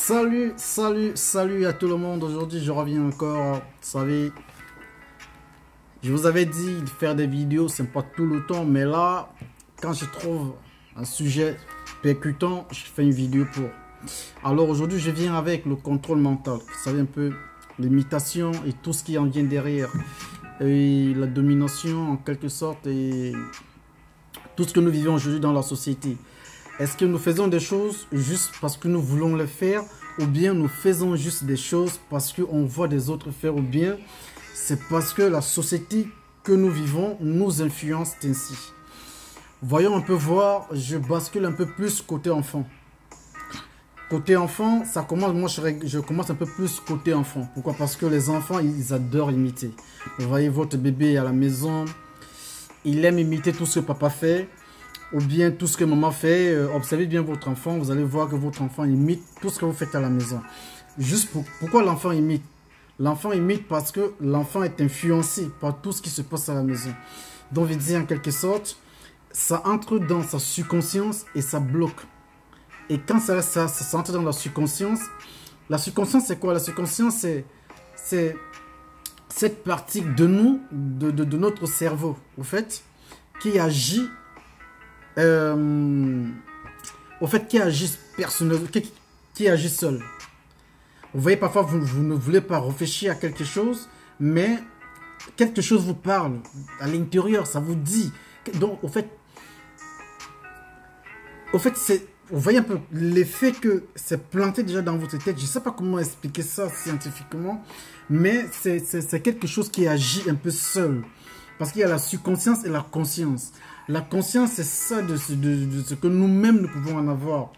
Salut à tout le monde. Aujourd'hui, je reviens encore. Vous savez, je vous avais dit de faire des vidéos, c'est pas tout le temps, mais là, quand je trouve un sujet percutant, je fais une vidéo pour. Alors aujourd'hui, je viens avec le contrôle mental. Vous savez un peu l'imitation et tout ce qui en vient derrière. Et la domination en quelque sorte et tout ce que nous vivons aujourd'hui dans la société. Est-ce que nous faisons des choses juste parce que nous voulons les faire, ou bien nous faisons juste des choses parce qu'on voit des autres faire, ou bien c'est parce que la société que nous vivons nous influence ainsi. Voyons un peu voir, je bascule un peu plus côté enfant. Côté enfant, ça commence, moi je commence un peu plus côté enfant. Pourquoi? Parce que les enfants, ils adorent imiter. Vous voyez votre bébé à la maison, il aime imiter tout ce que papa fait. Ou bien tout ce que maman fait, observez bien votre enfant, vous allez voir que votre enfant imite tout ce que vous faites à la maison. Pourquoi l'enfant imite? L'enfant imite parce que l'enfant est influencé par tout ce qui se passe à la maison. Donc, je dis en quelque sorte, ça entre dans sa subconscience et ça bloque. Et quand ça entre dans la subconscience c'est quoi? La subconscience, c'est cette partie de nous, de notre cerveau, au fait, qui agit qui agissent personnellement, qui agit seul. Vous voyez, parfois vous ne voulez pas réfléchir à quelque chose, mais quelque chose vous parle à l'intérieur, ça vous dit. Donc au fait c'est, vous voyez un peu l'effet que c'est planté déjà dans votre tête. Je ne sais pas comment expliquer ça scientifiquement, mais c'est quelque chose qui agit un peu seul. Parce qu'il y a la subconscience et la conscience. La conscience, c'est ça de ce que nous-mêmes nous pouvons en avoir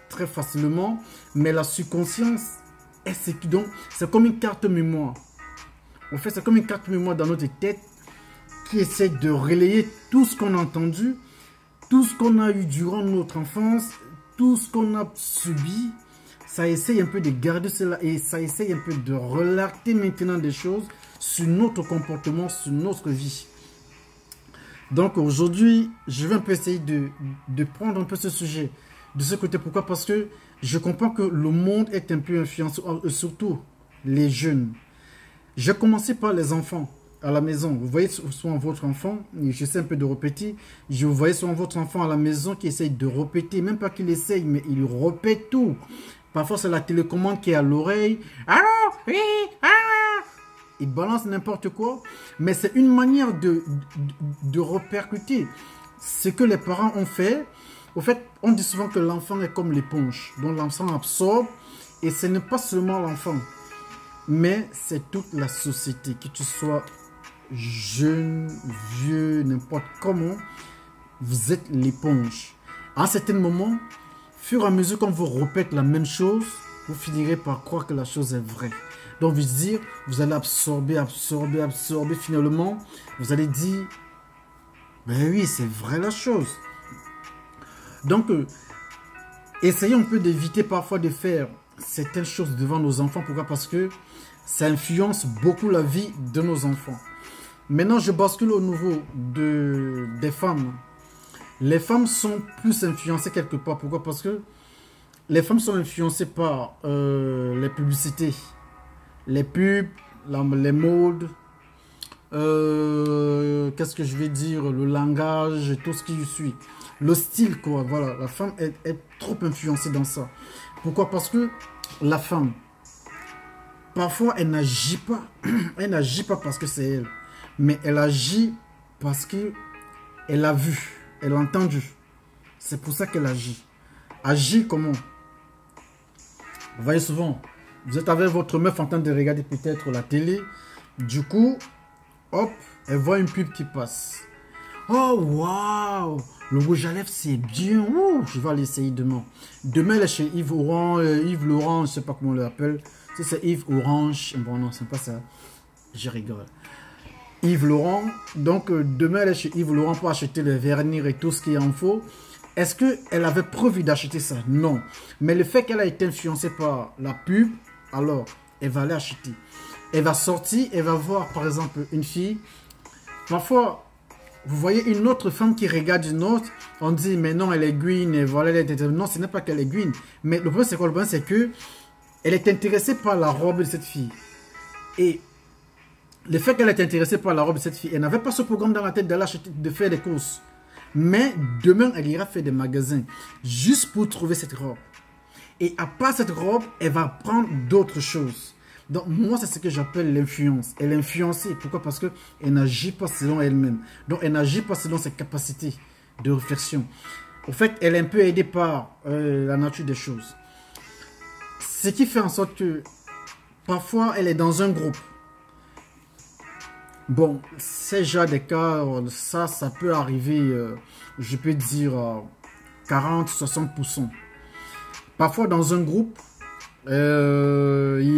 très facilement. Mais la subconscience, c'est comme une carte mémoire. En fait, c'est comme une carte mémoire dans notre tête qui essaie de relayer tout ce qu'on a entendu, tout ce qu'on a eu durant notre enfance, tout ce qu'on a subi. Ça essaye un peu de garder cela et ça essaye un peu de relater maintenant des choses sur notre comportement, sur notre vie. Donc aujourd'hui, je vais un peu essayer de prendre un peu ce sujet de ce côté. Pourquoi? Parce que je comprends que le monde est un peu influencé, surtout les jeunes. J'ai commencé par les enfants à la maison. Vous voyez souvent votre enfant, j'essaie un peu de répéter, je vous voyez souvent votre enfant à la maison qui essaye de répéter, même pas qu'il essaye, mais il répète tout. Parfois c'est la télécommande qui est à l'oreille. Ah oui, ah! Il balance n'importe quoi, mais c'est une manière de répercuter ce que les parents ont fait. Au fait, on dit souvent que l'enfant est comme l'éponge, dont l'enfant absorbe, et ce n'est pas seulement l'enfant, mais c'est toute la société, que tu sois jeune, vieux, n'importe comment, vous êtes l'éponge. À un certain moment, fur et à mesure qu'on vous répète la même chose, vous finirez par croire que la chose est vraie. Donc, vous allez absorber, finalement, vous allez dire, ben oui, c'est vrai la chose. Donc, essayons un peu d'éviter parfois de faire certaines choses devant nos enfants. Pourquoi? Parce que ça influence beaucoup la vie de nos enfants. Maintenant, je bascule au niveau des femmes. Les femmes sont plus influencées quelque part. Pourquoi? Parce que les femmes sont influencées par les publicités. Les pubs, les modes, qu'est-ce que je vais dire, le langage, tout ce qui suit. Le style, quoi, voilà. La femme est trop influencée dans ça. Pourquoi? Parce que la femme, parfois, elle n'agit pas. Elle n'agit pas parce que c'est elle. Mais elle agit parce qu'elle a vu, elle a entendu. C'est pour ça qu'elle agit. Agir comment? Vous voyez souvent, vous êtes avec votre meuf en train de regarder peut-être la télé. Du coup, hop, elle voit une pub qui passe. Oh, waouh! Le rouge à lèvres, c'est bien. Ouh, je vais aller essayer demain. Demain, elle est chez Yves Laurent, je ne sais pas comment on l'appelle. Si c'est Yves Orange. Bon, non, c'est pas ça. Je rigole. Yves Laurent. Donc, demain, elle est chez Yves Laurent pour acheter le vernis et tout ce qui est en faux. Est-ce qu'elle avait prévu d'acheter ça? Non. Mais le fait qu'elle a été influencée par la pub, alors, elle va aller acheter. Elle va sortir, elle va voir, par exemple, une fille. Parfois, vous voyez une autre femme qui regarde une autre, on dit, mais non, elle est green, et voilà, non, ce n'est pas qu'elle est green. Mais le problème, c'est quoi? Le problème, c'est que Elle est intéressée par la robe de cette fille. Et le fait qu'elle est intéressée par la robe de cette fille, elle n'avait pas ce programme dans la tête d'aller acheter, de faire des courses. Mais demain, elle ira faire des magasins juste pour trouver cette robe. Et à part cette robe, elle va prendre d'autres choses. Donc moi, c'est ce que j'appelle l'influence. Elle est influencée. Pourquoi? Parce qu'elle n'agit pas selon elle-même. Donc elle n'agit pas selon ses capacités de réflexion. En fait, elle est un peu aidée par la nature des choses. Ce qui fait en sorte que parfois, elle est dans un groupe. Bon, c'est déjà des cas, ça peut arriver, je peux dire, 40-60%. Parfois, dans un groupe, elles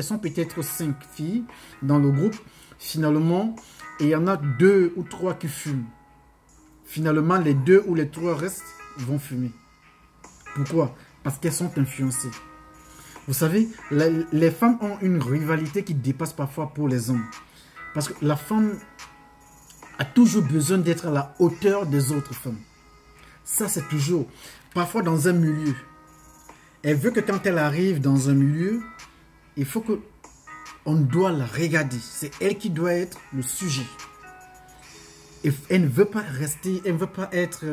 sont peut-être 5 filles dans le groupe, finalement, et il y en a 2 ou 3 qui fument. Finalement, les 2 ou les 3 restent vont fumer. Pourquoi? Parce qu'elles sont influencées. Vous savez, les femmes ont une rivalité qui dépasse parfois pour les hommes. Parce que la femme a toujours besoin d'être à la hauteur des autres femmes. Ça, c'est toujours. Parfois, dans un milieu, elle veut que quand elle arrive dans un milieu, il faut que on doit la regarder. C'est elle qui doit être le sujet. Et elle ne veut pas rester, elle ne veut pas être...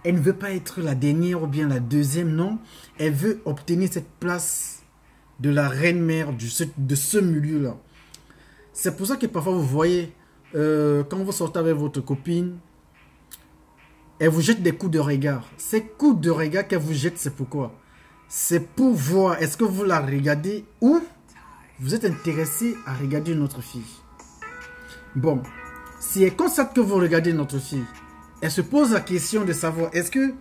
elle ne veut pas être la dernière ou bien la deuxième, non. Elle veut obtenir cette place de la reine-mère de ce milieu-là. C'est pour ça que parfois vous voyez, quand vous sortez avec votre copine, elle vous jette des coups de regard. Ces coups de regard qu'elle vous jette, c'est pourquoi? C'est pour voir, est-ce que vous la regardez ou vous êtes intéressé à regarder une autre fille. Bon, si elle constate que vous regardez notre fille, elle se pose la question de savoir, est-ce que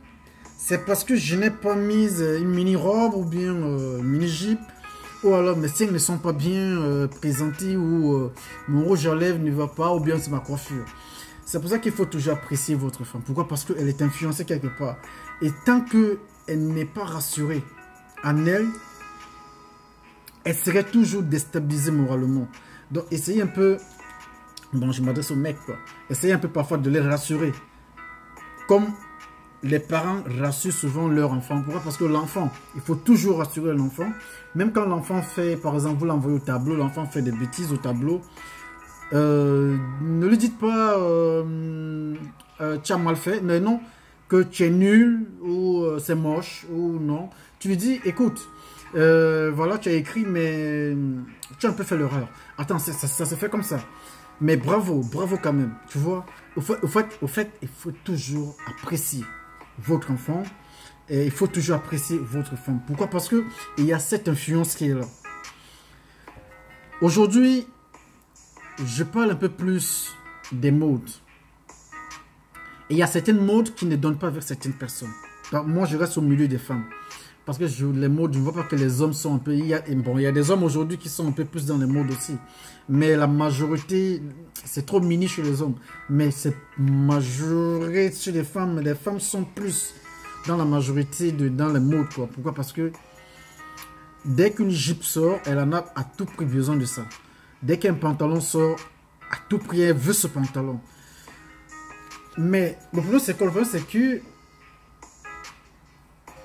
c'est parce que je n'ai pas mis une mini-robe ou bien une mini-jupe, ou alors mes seins ne sont pas bien présentés, ou mon rouge à lèvres ne va pas, ou bien c'est ma coiffure. C'est pour ça qu'il faut toujours apprécier votre femme. Pourquoi? Parce qu'elle est influencée quelque part. Et tant qu'elle n'est pas rassurée en elle, elle serait toujours déstabilisée moralement. Donc essayez un peu, bon je m'adresse aux mecs quoi, essayez un peu parfois de les rassurer. Comme les parents rassurent souvent leur enfant. Pourquoi? Parce que l'enfant, il faut toujours rassurer l'enfant. Même quand l'enfant fait, par exemple, vous l'envoyez au tableau, l'enfant fait des bêtises au tableau. Ne lui dites pas tu as mal fait, mais non, que tu es nul ou c'est moche ou non. Tu lui dis, écoute, voilà, tu as écrit, mais tu as un peu fait l'erreur. Attends, ça se fait comme ça. Mais bravo, bravo quand même, tu vois. Au fait, il faut toujours apprécier votre enfant et il faut toujours apprécier votre femme. Pourquoi? Parce que il y a cette influence qui est là. Aujourd'hui, je parle un peu plus des modes. Et il y a certaines modes qui ne donnent pas avec certaines personnes. Donc, moi, je reste au milieu des femmes. Parce que les modes, je ne vois pas que les hommes sont un peu... il y a des hommes aujourd'hui qui sont un peu plus dans les modes aussi. Mais la majorité, c'est trop mini chez les hommes. Mais c'est majorité chez les femmes. Les femmes sont plus dans la majorité, dans les modes, quoi. Pourquoi? Parce que dès qu'une jupe sort, elle en a à tout prix besoin de ça. Dès qu'un pantalon sort, à tout prix, elle veut ce pantalon. Mais le problème, c'est que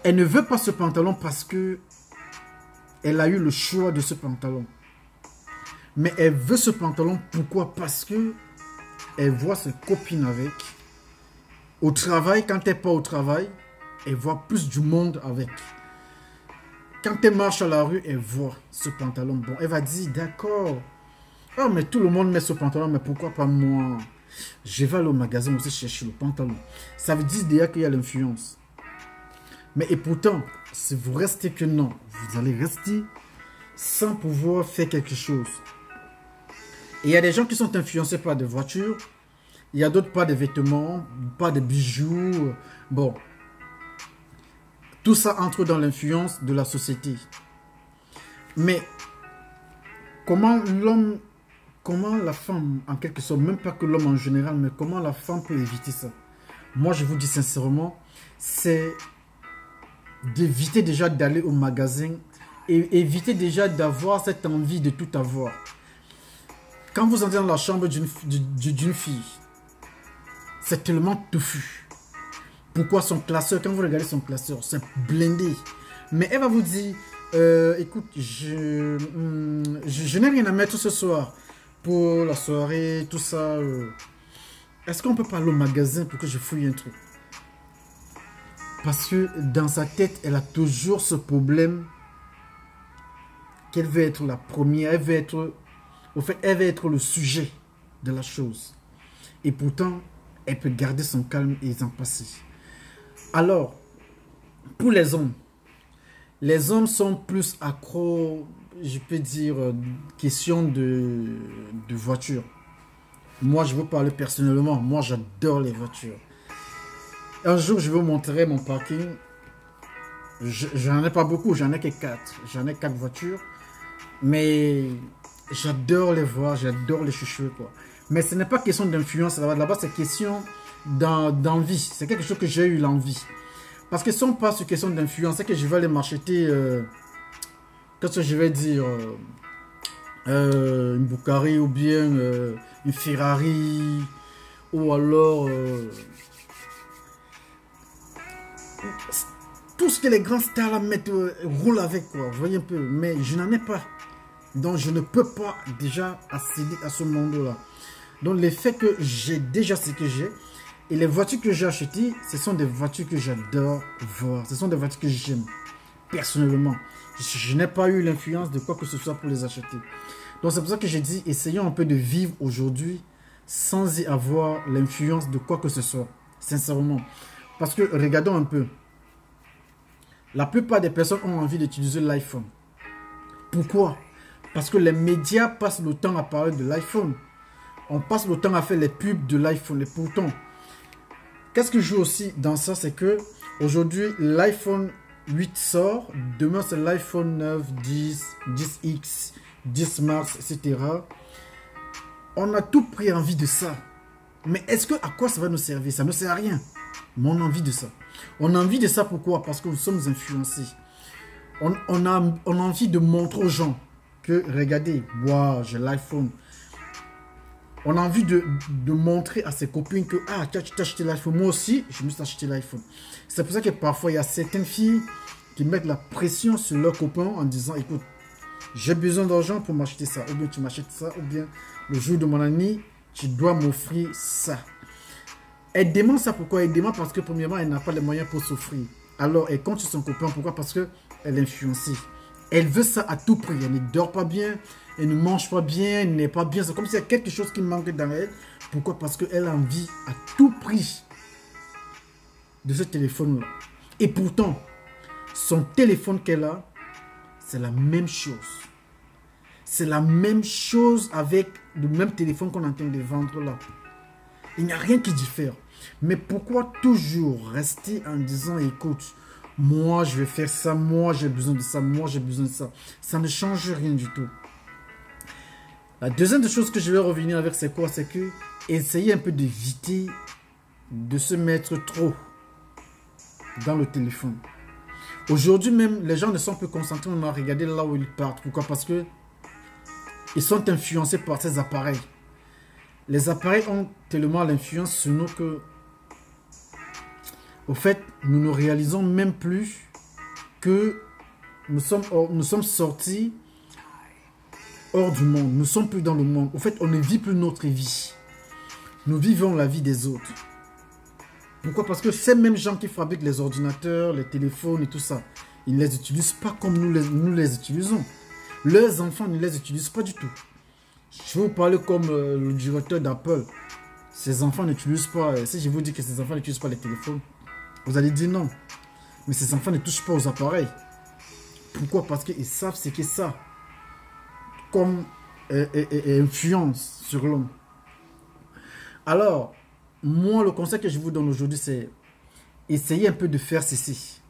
elle ne veut pas ce pantalon parce que elle a eu le choix de ce pantalon. Mais elle veut ce pantalon, pourquoi? Parce que elle voit ses copines avec. Au travail, quand elle n'est pas au travail, elle voit plus du monde avec. Quand elle marche à la rue, elle voit ce pantalon. Bon, elle va dire, d'accord. Ah, mais tout le monde met ce pantalon, mais pourquoi pas moi? Je vais aller au magasin aussi chercher le pantalon. Ça veut dire déjà qu'il y a l'influence. Mais et pourtant, si vous restez que non, vous allez rester sans pouvoir faire quelque chose. Et il y a des gens qui sont influencés par des voitures. Il y a d'autres par des vêtements, par des bijoux. Bon. Tout ça entre dans l'influence de la société. Mais comment l'homme, comment la femme, en quelque sorte, même pas que l'homme en général, mais comment la femme peut éviter ça? Moi, je vous dis sincèrement, c'est d'éviter déjà d'aller au magasin et éviter déjà d'avoir cette envie de tout avoir. Quand vous entrez dans la chambre d'une fille, c'est tellement touffu. Pourquoi son classeur, quand vous regardez son classeur, c'est blindé. Mais elle va vous dire, écoute, je n'ai rien à mettre ce soir pour la soirée, tout ça. Est-ce qu'on peut pas aller au magasin pour que je fouille un truc? Parce que dans sa tête, elle a toujours ce problème qu'elle veut être la première, elle veut être, au fait, elle veut être le sujet de la chose. Et pourtant, elle peut garder son calme et s'en passer. Alors, pour les hommes sont plus accros, je peux dire, question de voiture. Moi, je veux parler personnellement. Moi, j'adore les voitures. Un jour, je vais vous montrer mon parking. J'en ai pas beaucoup, j'en ai que 4. J'en ai 4 voitures. Mais j'adore les voir, j'adore les chuchoter, quoi. Mais ce n'est pas question d'influence là-bas, c'est question d'envie. C'est quelque chose que j'ai eu l'envie. Parce que si on passe sur question d'influence, c'est que je vais aller m'acheter, qu'est-ce que je vais dire, une Bucari ou bien une Ferrari, ou alors tout ce que les grands stars là mettent, roulent avec, quoi. Vous voyez un peu, mais je n'en ai pas. Donc je ne peux pas déjà accéder à ce monde-là. Donc le fait que j'ai déjà ce que j'ai, et les voitures que j'ai achetées, ce sont des voitures que j'adore voir. Ce sont des voitures que j'aime personnellement. Je n'ai pas eu l'influence de quoi que ce soit pour les acheter. Donc c'est pour ça que j'ai dit, essayons un peu de vivre aujourd'hui sans y avoir l'influence de quoi que ce soit. Sincèrement. Parce que regardons un peu. La plupart des personnes ont envie d'utiliser l'iPhone. Pourquoi? Parce que les médias passent le temps à parler de l'iPhone. On passe le temps à faire les pubs de l'iPhone. Et pourtant, qu'est-ce que je joue aussi dans ça? C'est que aujourd'hui, l'iPhone 8 sort. Demain, c'est l'iPhone 9, 10, 10X, 10 Max, etc. On a tout pris envie de ça. Mais est-ce que à quoi ça va nous servir? Ça ne sert à rien. Mais on a envie de ça. On a envie de ça pourquoi? Parce que nous sommes influencés. On a envie de montrer aux gens que, regardez, wow, j'ai l'iPhone. On a envie de montrer à ses copines que, ah, tu t'as acheté l'iPhone. Moi aussi, je me suis acheté l'iPhone. C'est pour ça que parfois, il y a certaines filles qui mettent la pression sur leurs copains en disant, écoute, j'ai besoin d'argent pour m'acheter ça. Ou bien tu m'achètes ça. Ou bien le jour de mon ami, tu dois m'offrir ça. Elle demande ça pourquoi? Elle demande parce que premièrement, elle n'a pas les moyens pour s'offrir. Alors, elle compte sur son copain. Pourquoi? Parce qu'elle est influencée. Elle veut ça à tout prix. Elle ne dort pas bien. Elle ne mange pas bien. Elle n'est pas bien. C'est comme s'il y a quelque chose qui manque dans elle. Pourquoi? Parce qu'elle a envie à tout prix de ce téléphone-là. Et pourtant, son téléphone qu'elle a, c'est la même chose. C'est la même chose avec le même téléphone qu'on est en train de vendre là. Il n'y a rien qui diffère. Mais pourquoi toujours rester en disant, écoute, moi je vais faire ça, moi j'ai besoin de ça, moi j'ai besoin de ça. Ça ne change rien du tout. La deuxième chose que je vais revenir avec, c'est quoi? C'est que essayer un peu d'éviter de se mettre trop dans le téléphone. Aujourd'hui même, les gens ne sont plus concentrés à regarder là où ils partent. Pourquoi? Parce que ils sont influencés par ces appareils. Les appareils ont tellement l'influence sur nous que, au fait, nous ne réalisons même plus que nous sommes sortis hors du monde. Nous ne sommes plus dans le monde. Au fait, on ne vit plus notre vie. Nous vivons la vie des autres. Pourquoi? Parce que ces mêmes gens qui fabriquent les ordinateurs, les téléphones et tout ça, ils ne les utilisent pas comme nous les utilisons. Leurs enfants ne les utilisent pas du tout. Je vais vous parler comme le directeur d'Apple. Ses enfants n'utilisent pas. Si je vous dis que ses enfants n'utilisent pas les téléphones, vous allez dire non. Mais ses enfants ne touchent pas aux appareils. Pourquoi? Parce qu'ils savent ce que ça comme influence sur l'homme. Alors, moi, le conseil que je vous donne aujourd'hui, c'est essayer un peu de faire ceci.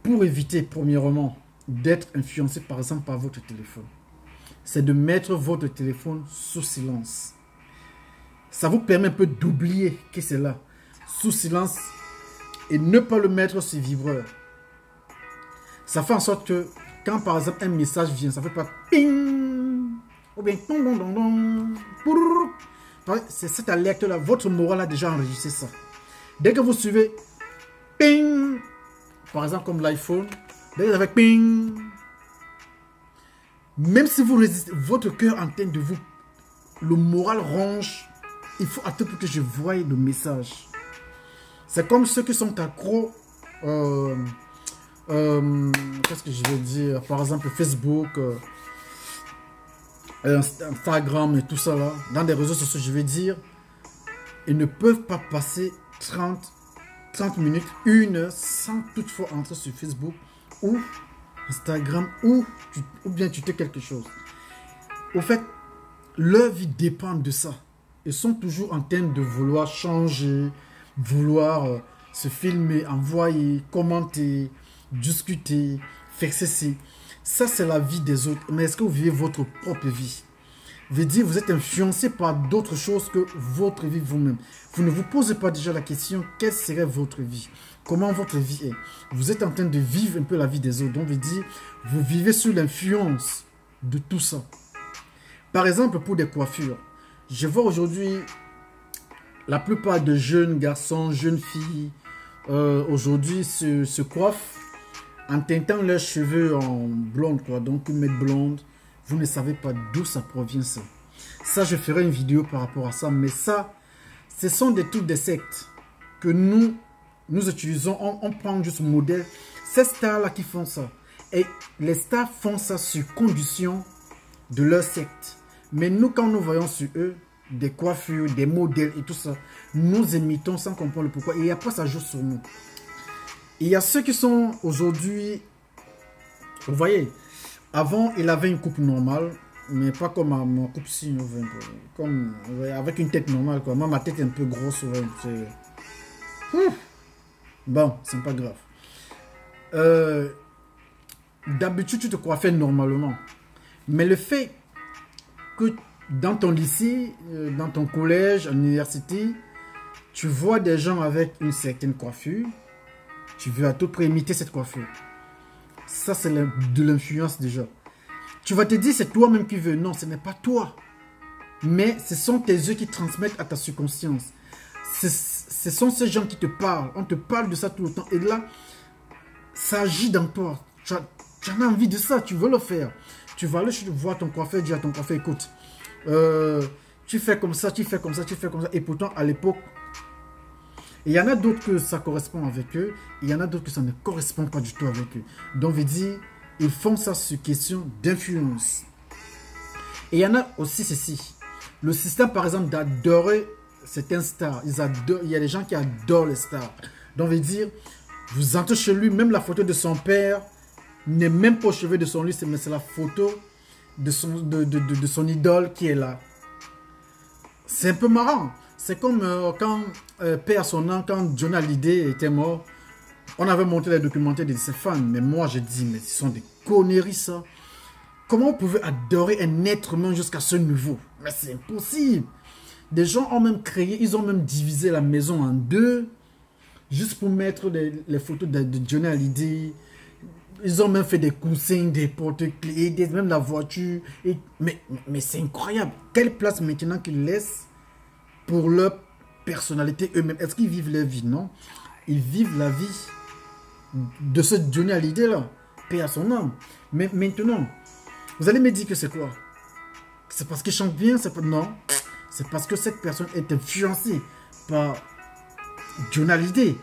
Pour éviter, premièrement, d'être influencé, par exemple, par votre téléphone. C'est de mettre votre téléphone sous silence. Ça vous permet un peu d'oublier que c'est là. Sous silence. Et ne pas le mettre sur vibreur. Ça fait en sorte que quand par exemple un message vient, ça ne fait pas ping. Ou bien c'est cette alerte là. Votre morale a déjà enregistré ça. Dès que vous suivez ping, par exemple comme l'iPhone, avec ping. Même si vous résistez, votre cœur en train de vous, le moral ronge, il faut attendre pour que je voie le message. C'est comme ceux qui sont accros, qu'est-ce que je vais dire, par exemple Facebook, Instagram et tout ça là, dans des réseaux sociaux, je vais dire, ils ne peuvent pas passer 30 minutes, 1 heure sans toutefois entrer sur Facebook ou Instagram ou bien tu fais quelque chose. Au fait, leur vie dépend de ça. Ils sont toujours en train de vouloir changer, vouloir se filmer, envoyer, commenter, discuter, faire ceci. Ça, c'est la vie des autres. Mais est-ce que vous vivez votre propre vie? Veut dire, vous êtes influencé par d'autres choses que votre vie vous-même. Vous ne vous posez pas déjà la question, quelle serait votre vie? Comment votre vie est? Vous êtes en train de vivre un peu la vie des autres. Donc, veut dire, vous vivez sous l'influence de tout ça. Par exemple, pour des coiffures. Je vois aujourd'hui la plupart de jeunes garçons, jeunes filles, aujourd'hui se coiffent en teintant leurs cheveux en blonde, quoi. Donc, une mèche blonde. Vous ne savez pas d'où ça provient, ça. Ça, je ferai une vidéo par rapport à ça. Mais ça, ce sont des trucs des sectes que nous utilisons. On prend juste modèle. Ces stars-là qui font ça. Et les stars font ça sur condition de leur secte. Mais nous, quand nous voyons sur eux des coiffures, des modèles et tout ça, nous imitons sans comprendre le pourquoi. Et il n'y a pas ça joue sur nous. Il y a ceux qui sont aujourd'hui, vous voyez, avant, il avait une coupe normale, mais pas comme ma coupe ci, comme avec une tête normale, quoi. Moi, ma tête est un peu grosse. Bon, c'est pas grave. D'habitude, tu te coiffais normalement. Mais le fait que dans ton lycée, dans ton collège, à l'université, tu vois des gens avec une certaine coiffure, tu veux à tout prix imiter cette coiffure. Ça, c'est de l'influence déjà. Tu vas te dire, c'est toi-même qui veux. Non, ce n'est pas toi. Mais ce sont tes yeux qui transmettent à ta subconscience. Ce sont ces gens qui te parlent. On te parle de ça tout le temps. Et là, ça agit dans toi. Tu as envie de ça, tu veux le faire. Tu vas aller voir ton coiffeur, dire à ton coiffeur, écoute, tu fais comme ça, tu fais comme ça, tu fais comme ça. Et pourtant, à l'époque, il y en a d'autres que ça correspond avec eux. Il y en a d'autres que ça ne correspond pas du tout avec eux. Donc, je veux dire, ils font ça sur question d'influence. Et il y en a aussi ceci. Le système, par exemple, d'adorer certains stars. Il y a des gens qui adorent les stars. Donc, je veux dire, vous entrez chez lui, même la photo de son père n'est même pas au chevet de son lit, mais c'est la photo de son idole qui est là. C'est un peu marrant. C'est comme quand, paix à son nom, quand Johnny Hallyday était mort, on avait montré les documentaires de ses fans. Mais moi, j'ai dit, mais ce sont des conneries, ça. Comment vous pouvez adorer un être humain jusqu'à ce niveau? Mais c'est impossible. Des gens ont même créé, ils ont même divisé la maison en deux, juste pour mettre les photos de Johnny Hallyday. Ils ont même fait des coussins, des porte-clés, même la voiture. Mais c'est incroyable. Quelle place maintenant qu'ils laissent pour leur personnalité eux-mêmes? Est-ce qu'ils vivent leur vie? Non. Ils vivent la vie de ce Johnny Hallyday là. Paix à son âme. Mais maintenant, vous allez me dire que c'est quoi? C'est parce qu'il chante bien? Non. C'est parce que cette personne est influencée par Johnny Hallyday.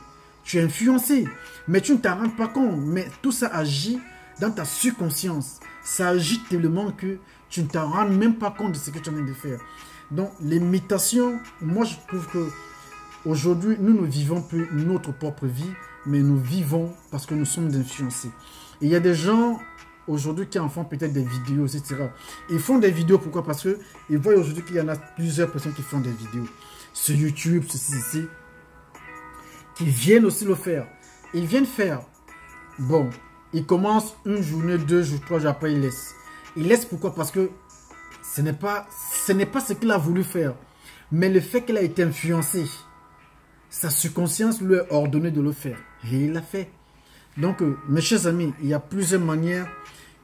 Tu es influencé. Mais tu ne t'en rends pas compte. Mais tout ça agit dans ta subconscience. Ça agit tellement que tu ne t'en rends même pas compte de ce que tu es en train de faire. Donc, l'imitation, moi je trouve que aujourd'hui, nous ne vivons plus notre propre vie, mais nous vivons parce que nous sommes influencés. Et il y a des gens aujourd'hui qui en font peut-être des vidéos, etc. Ils font des vidéos, pourquoi? Parce qu'ils voient aujourd'hui qu'il y en a plusieurs personnes qui font des vidéos sur YouTube, ceci, qui viennent aussi le faire. Ils viennent faire. Bon, ils commencent une journée, 2 jours, 3 jours, après ils laissent. Ils laissent pourquoi? Parce que ce n'est pas ce qu'il a voulu faire. Mais le fait qu'il a été influencé, sa subconscience lui a ordonné de le faire. Et il l'a fait. Donc, mes chers amis, il y a plusieurs manières.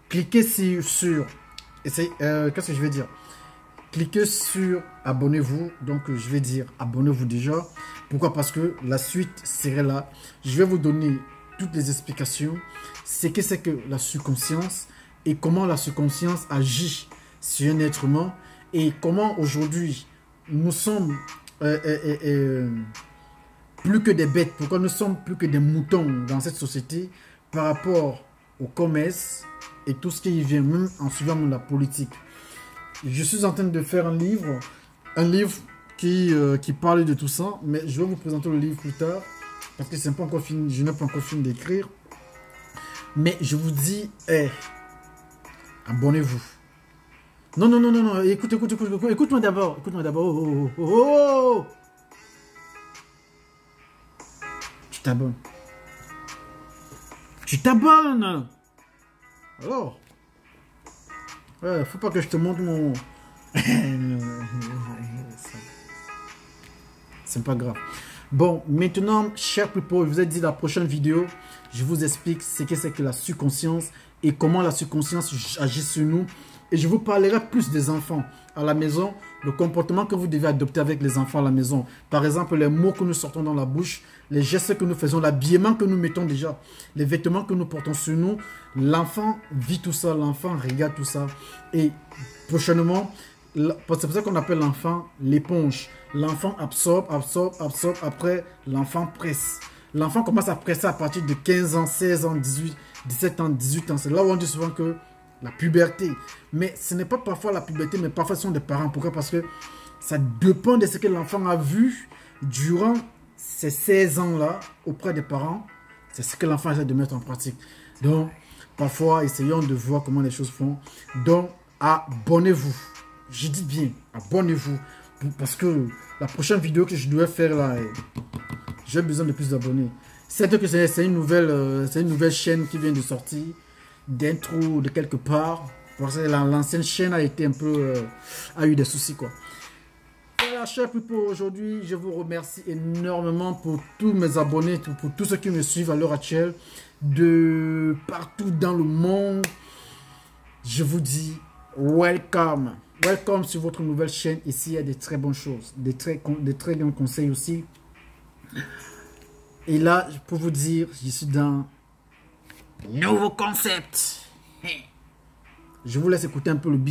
Cliquez sur qu'est-ce que je vais dire? Cliquez sur abonnez-vous. Donc, je vais dire abonnez-vous déjà. Pourquoi? Parce que la suite serait là. Je vais vous donner toutes les explications, c'est que la subconscience et comment la subconscience agit sur un être humain et comment aujourd'hui nous sommes plus que des bêtes, pourquoi nous sommes plus que des moutons dans cette société par rapport au commerce et tout ce qui y vient, même en suivant la politique. Je suis en train de faire un livre qui parle de tout ça, mais je vais vous présenter le livre plus tard, parce que c'est pas encore fini, je n'ai pas encore fini d'écrire. Mais je vous dis, abonnez-vous. Non, écoute-moi d'abord, oh. Tu t'abonnes. Alors, ouais, faut pas que je te montre mon... C'est pas grave. Bon, maintenant, chers people, je vous ai dit la prochaine vidéo, je vous explique ce que c'est que la subconscience et comment la subconscience agit sur nous. Et je vous parlerai plus des enfants à la maison, le comportement que vous devez adopter avec les enfants à la maison. Par exemple, les mots que nous sortons dans la bouche, les gestes que nous faisons, l'habillement que nous mettons déjà, les vêtements que nous portons sur nous. L'enfant vit tout ça, l'enfant regarde tout ça. Et prochainement, c'est pour ça qu'on appelle l'enfant l'éponge. L'enfant absorbe, après l'enfant presse. L'enfant commence à presser à partir de 15 ans, 16 ans, 18, 17 ans, 18 ans. C'est là où on dit souvent que la puberté. Mais ce n'est pas parfois la puberté, mais parfois ce sont des parents. Pourquoi? Parce que ça dépend de ce que l'enfant a vu durant ces 16 ans-là auprès des parents. C'est ce que l'enfant essaie de mettre en pratique. Donc, parfois, essayons de voir comment les choses font. Donc, abonnez-vous. Je dis bien, abonnez-vous. Parce que la prochaine vidéo que je dois faire là, j'ai besoin de plus d'abonnés. C'est que c'est une nouvelle chaîne qui vient de sortir d'intro de quelque part. Parce que l'ancienne chaîne a été un peu... a eu des soucis quoi. Voilà, chers people, aujourd'hui, je vous remercie énormément pour tous mes abonnés, pour tous ceux qui me suivent à l'heure actuelle, de partout dans le monde. Je vous dis welcome. Welcome sur votre nouvelle chaîne. Ici, il y a des très bonnes choses, des très bons conseils aussi. Et là, pour vous dire, je suis dans nouveau concept. Je vous laisse écouter un peu le beat.